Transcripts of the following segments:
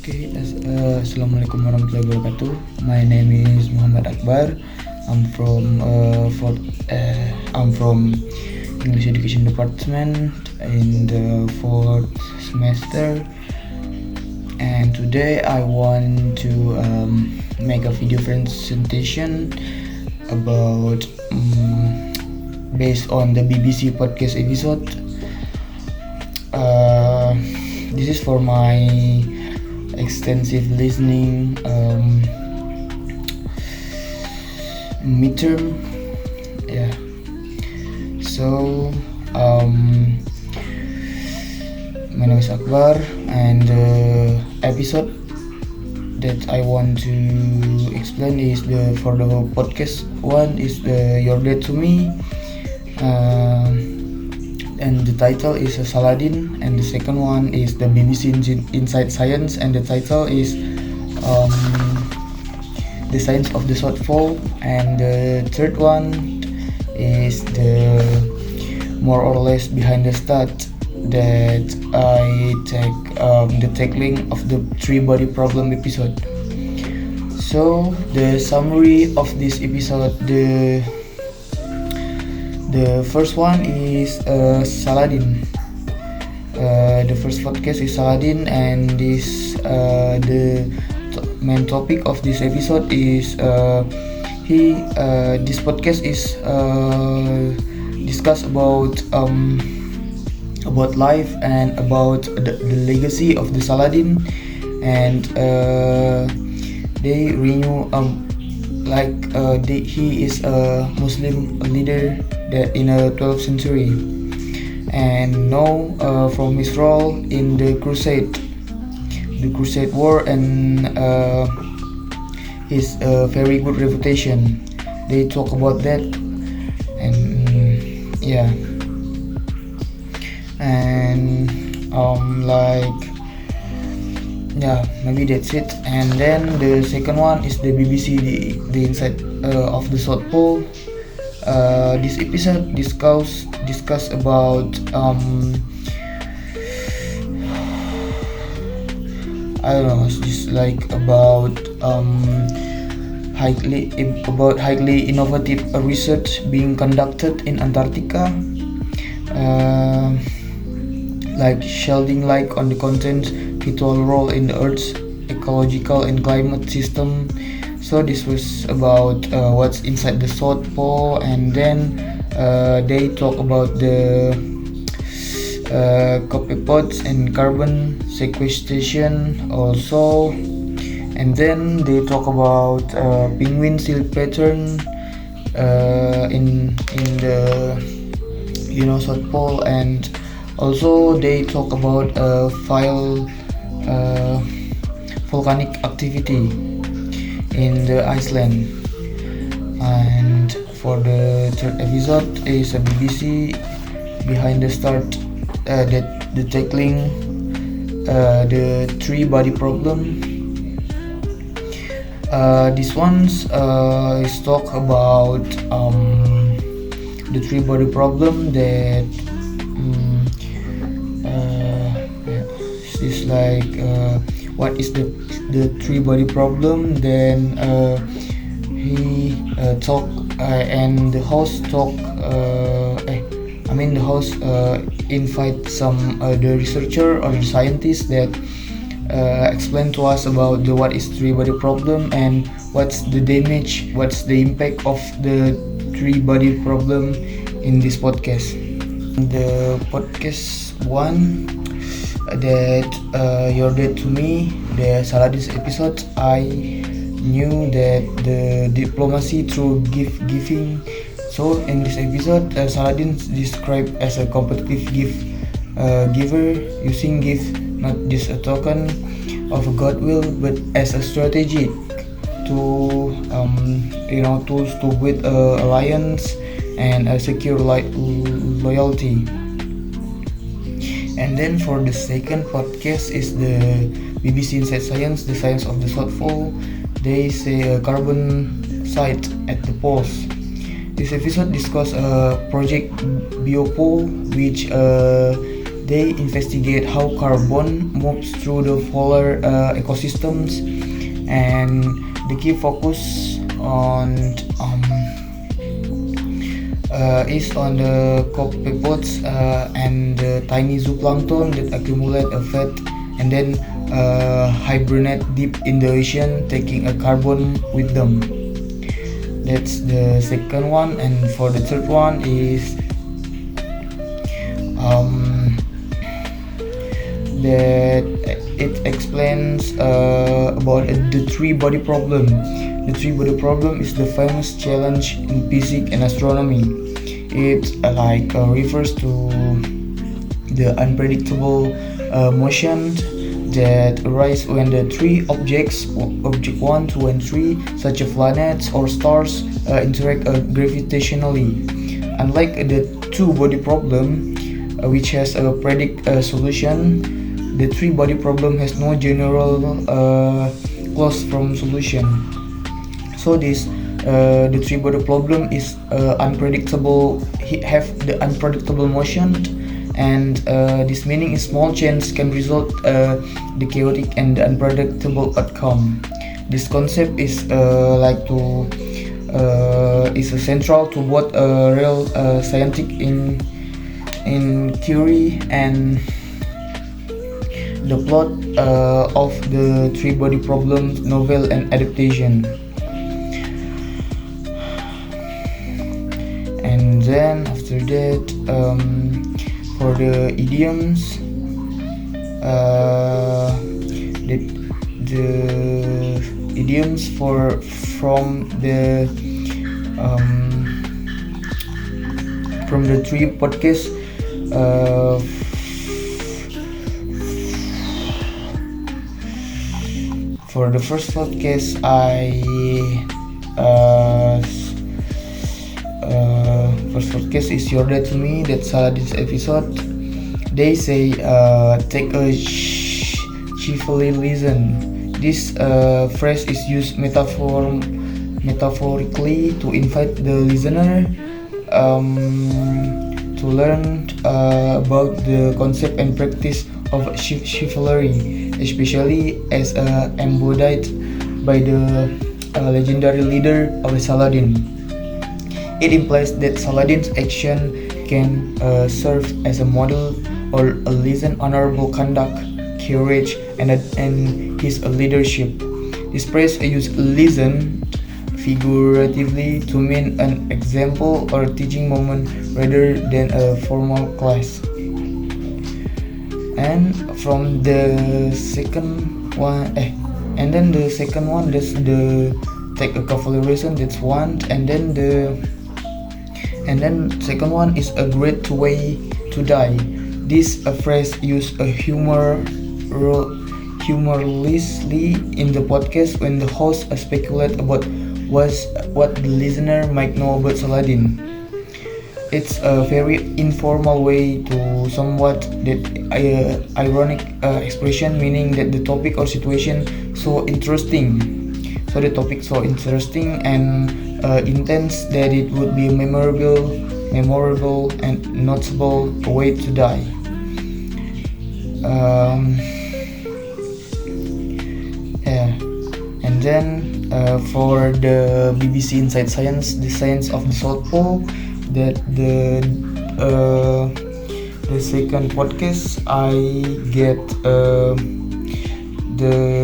Assalamualaikum warahmatullahi wabarakatuh. My name is Muhammad Akbar. I'm from English Education Department in the fourth semester, and today I want to make a video presentation about based on the BBC podcast episode. This is for my extensive listening midterm. So my name is Akbar, and the episode that I want to explain is for the podcast one is Your Dad to Me, and the title is Saladin, and the second one is the BBC Inside Science, and the title is The Science of the Shortfall, and the third one is the more or less behind the start that I take the tackling of the three body problem episode. So the summary of this episode, the first one is Saladin. The first podcast is Saladin, and this the main topic of this episode is this podcast is discuss about life and about the legacy of the Saladin, and they renew he is a Muslim leader that in the 12th century, and now from his role in the Crusade War, and his very good reputation. They talk about that, and maybe that's it. And then the second one is the BBC, the Inside of the South Pole. This episode discuss about it's just like about highly innovative research being conducted in Antarctica, like shedding light on the content's vital role in the Earth's ecological and climate system. So this was about what's inside the South Pole, and then they talk about the copepods and carbon sequestration also, and then they talk about penguin silk pattern in the South Pole, and also they talk about volcanic activity in the Iceland. And for the third episode is a BBC behind the start, that the tackling the three body problem. This one's is talk about the three body problem that is like what is the three body problem. Then he talk and the host talk. The host invite some the researcher or the scientist that explain to us about what is three body problem and what's the damage, what's the impact of the three body problem in this podcast. The podcast one, that Your Dad to Me, the Saladin's episode, I knew that the diplomacy through giving. So in this episode, Saladin is described as a competitive giver, using gift not just a token of goodwill, but as a strategy to tools to build alliance and secure loyalty. And then for the second podcast is the BBC Inside Science, the Science of the South Pole. They say carbon site at the poles. This episode discuss Project Biopole, which They investigate how carbon moves through the polar ecosystems, and the key focus is on the copepods and the tiny zooplankton that accumulate a fat and then hibernate deep in the ocean, taking a carbon with them. That's the second one, and for the third one is that it explains about the three-body problem. The three-body problem is the famous challenge in physics and astronomy. It refers to the unpredictable motion that arise when the three objects, object 1, 2, and 3, such as planets or stars, interact gravitationally. Unlike the two-body problem, which has a predict solution, the three-body problem has no general closed form solution. So the three-body problem is unpredictable. Have the unpredictable motion, and this meaning is small change can result the chaotic and the unpredictable outcome. This concept is central to both real scientific in theory and the plot of the three-body problem novel and adaptation. And then after that, for the idioms, the idioms from the three podcasts. For the first podcast, first podcast is Your Dad to Me. That's this episode. They say take a cheerfully listen. This phrase is used metaphorically to invite the listener to learn about the concept and practice of chivalry, especially as embodied by the legendary leader of Saladin. It implies that Saladin's action can serve as a model or a lesson honorable conduct, courage, and his leadership. This phrase used "listen" figuratively to mean an example or teaching moment rather than a formal class. And from the second one, the second one, that's the take a cavalry, that's one, and then second one is a great way to die. This phrase used humorously in the podcast when the host speculate about what the listener might know about Saladin. It's a very informal way to somewhat that ironic expression, meaning that the topic or situation so interesting. So the topic so interesting and intense that it would be a memorable and notable way to die. And then for the BBC Inside Science, the science of the South Pole, that the second podcast I get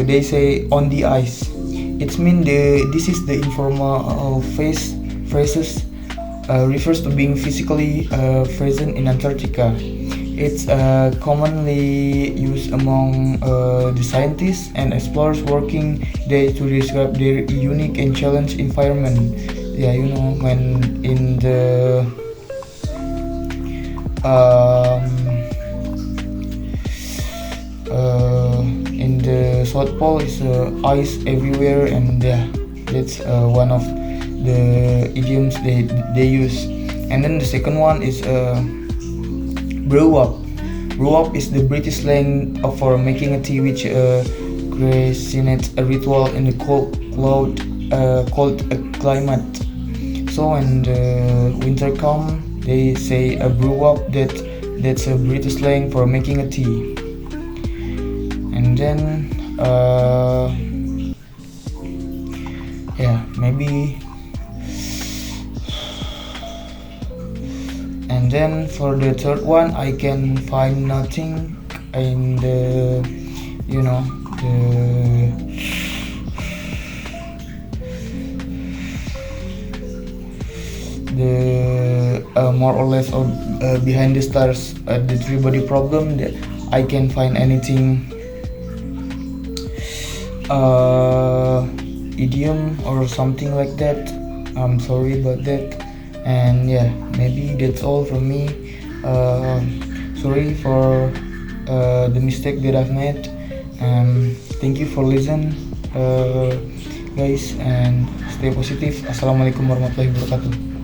they say on the ice. It's mean this is the informal phrases refers to being physically present in Antarctica. It's commonly used among the scientists and explorers working there to describe their unique and challenging environment. Yeah, you know, when in the South Pole is ice everywhere, and that's one of the idioms they use. And then the second one is brew up. Brew up is the British slang for making a tea, which creates a ritual in the cold climate. So when the winter comes, they say a brew up that That's a British slang for making a tea. And then yeah, maybe. And then for the third one, I can find nothing in the, you know, the more or less behind the stars, the three body problem, that I can find anything idiom or something like that. I'm sorry about that. And yeah, maybe that's all from me. Sorry for the mistake that I've made. Thank you for listening, guys, and stay positive. Assalamualaikum warahmatullahi wabarakatuh.